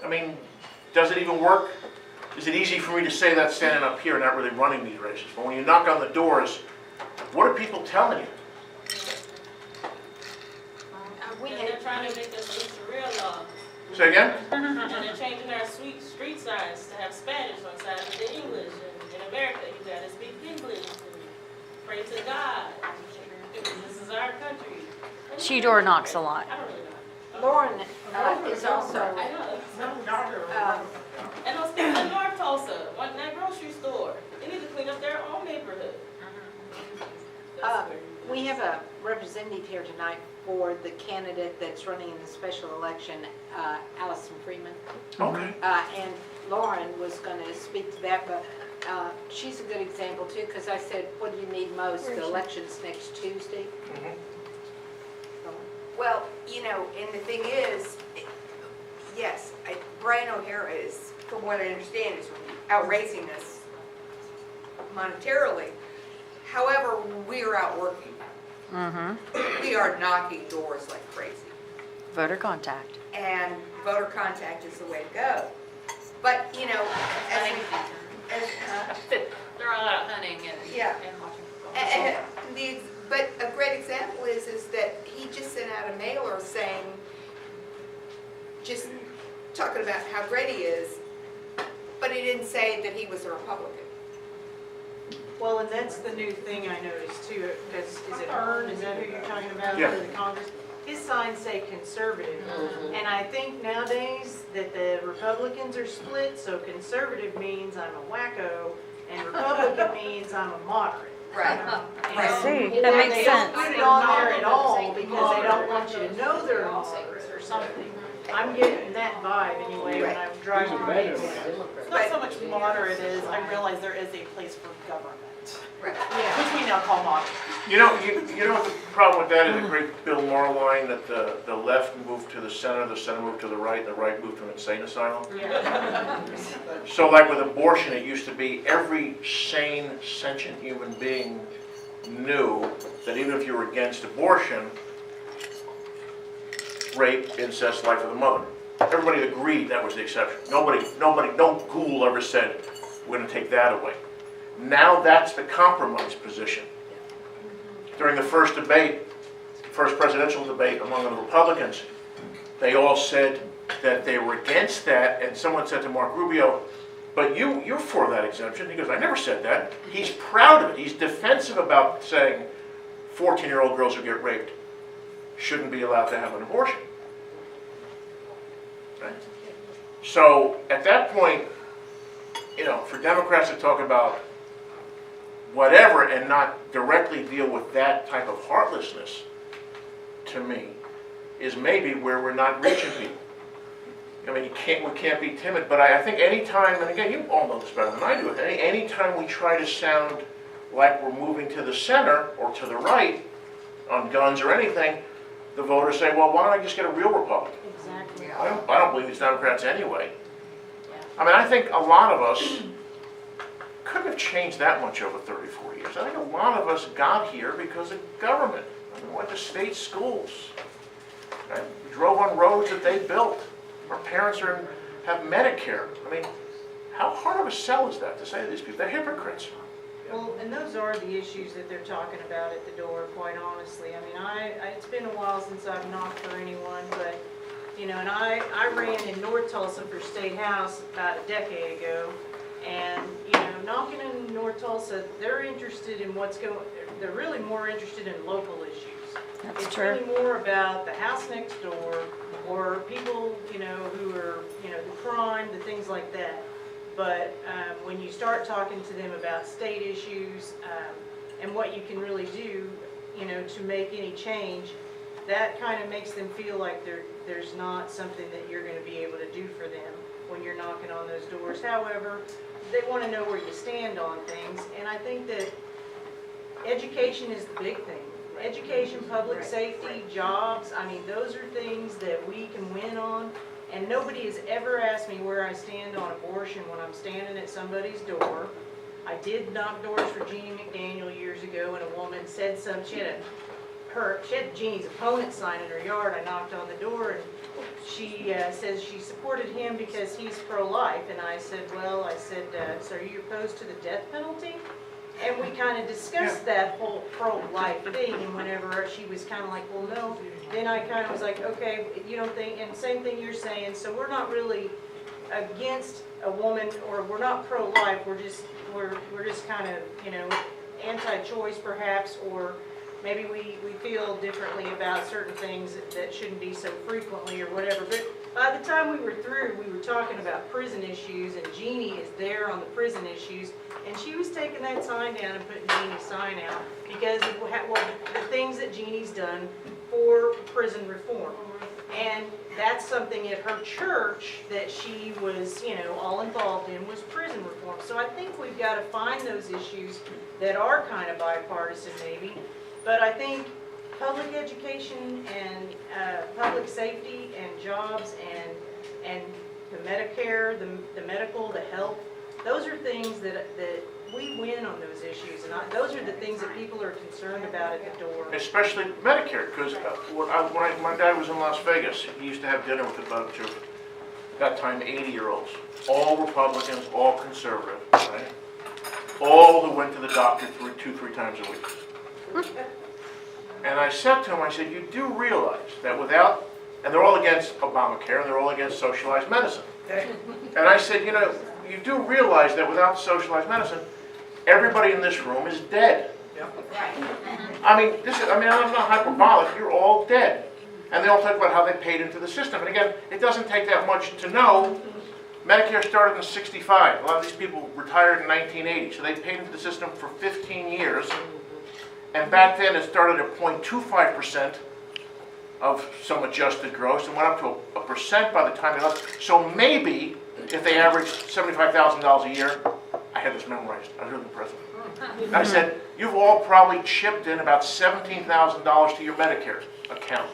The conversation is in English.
mean, does it even work? Is it easy for me to say that standing up here, not really running these races? But when you knock on the doors, what are people telling you? They're trying to make us use the real law. Say again? And they're changing our street signs to have Spanish on sides to English. And in America, you gotta speak English and pray to God. This is our country. She door knocks a lot. I don't really know. Lauren is also, I know. And those things in North Tulsa, one in that grocery store, they need to clean up their own neighborhood. we have a representative here tonight for the candidate that's running in the special election, Allison Friedman. Okay. And Lauren was going to speak to that, but she's a good example too, because I said, what do you need most? The election's next Tuesday. Mhm. Well, you know, and the thing is, yes, Brian O'Hara is, from what I understand, is outraising us monetarily. However, we are out working. We are knocking doors like crazy. Voter contact. And voter contact is the way to go. But, you know, They're all out hunting and, Yeah. and watching. but a great example is that he just sent out a mailer saying, just talking about how great he is, but he didn't say that he was a Republican. Well, and that's the new thing I noticed too, because is it Hearn, is that who you're talking about? Yeah. For the Congress? His signs say conservative, and I think nowadays that the Republicans are split, so conservative means I'm a wacko, and Republican means I'm a moderate. Right. I see. And That makes they sense. don't put it on there at all because they don't want you to know they're a moderate or something. I'm getting that vibe anyway when I'm driving around. It's not so much moderate as I realize there is a place for government, Right. which we now call moderate. You know what the problem with that is, a great Bill Maher line, that the left moved to the center moved to the right, and the right moved to an insane asylum. So like with abortion, it used to be every sane, sentient human being knew that even if you were against abortion, rape, incest, life of the mother. Everybody agreed that was the exception. No ghoul ever said, we're going to take that away. Now that's the compromise position. During the first presidential debate among the Republicans, they all said that they were against that, and someone said to Mark Rubio, but you're for that exemption. He goes, I never said that. He's proud of it. He's defensive about saying 14-year-old girls who get raped shouldn't be allowed to have an abortion. Right? So at that point, you know, for Democrats to talk about whatever and not directly deal with that type of heartlessness, to me, is maybe where we're not reaching people. I mean, we can't be timid, but I think any time, and again, you all know this better than I do, any time we try to sound like we're moving to the center or to the right on guns or anything, the voters say, well, why don't I just get a real Republican? Exactly. I don't believe these Democrats anyway. I mean, I think a lot of us couldn't have changed that much over 34 years. I think a lot of us got here because of government. I mean, we went to state schools. Right? We drove on roads that they built. Our parents have Medicare. I mean, how hard of a sell is that to say to these people? They're hypocrites. Well, and those are the issues that they're talking about at the door, quite honestly. I mean, it's been a while since I've knocked for anyone, but, you know, and I ran in North Tulsa for State House about a decade ago, and, you know, knocking in North Tulsa, they're interested in they're really more interested in local issues. That's It's true. really more about the house next door, or people, you know, who are, you know, the crime, the things like that. But when you start talking to them about state issues and what you can really do, you know, to make any change, that kind of makes them feel like there's not something that you're going to be able to do for them when you're knocking on those doors. However, they want to know where you stand on things, and I think that education is the big thing. Education, public safety, jobs, I mean, those are things that we can win on. And nobody has ever asked me where I stand on abortion when I'm standing at somebody's door. I did knock doors for Jeannie McDaniel years ago, and a woman said something. She had Jeannie's opponent sign in her yard. I knocked on the door, and she says she supported him because he's pro-life. And I said, well, so are you opposed to the death penalty? And we kind of discussed that whole pro-life thing, and whenever she was kind of like, well, no, then I kind of was like, okay, you don't think, and same thing you're saying, so we're not really against a woman, or we're not pro-life, we're just kind of, you know, anti-choice perhaps, or maybe we feel differently about certain things that shouldn't be so frequently or whatever. But by the time we were through, we were talking about prison issues, and Jeannie is there on the prison issues, and she was taking that sign down and putting Jeannie's sign out because of the things that Jeannie's done for prison reform. And that's something at her church that she was, you know, all involved in, was prison reform. So I think we've got to find those issues that are kind of bipartisan maybe. But I think public education and public safety and jobs and the Medicare, the medical, the health, those are things that we win on those issues. And those are the things that people are concerned about at the door. Especially Medicare, because when my dad was in Las Vegas, he used to have dinner with a bunch of, that time, 80-year-olds. All Republicans, all conservative, right? All who went to the doctor 2-3 times a week. And I said to him, I said, you do realize that without, and they're all against Obamacare, and they're all against socialized medicine. And I said, you know, you do realize that without socialized medicine, everybody in this room is dead. I mean, I'm not hyperbolic, you're all dead. And they all talk about how they paid into the system. And again, it doesn't take that much to know. Medicare started in '65. A lot of these people retired in 1980, so they paid into the system for 15 years. And back then it started at 0.25% of some adjusted gross and went up to a percent by the time they left. So maybe if they averaged $75,000 a year, I had this memorized, I was really impressed. I said, you've all probably chipped in about $17,000 to your Medicare account.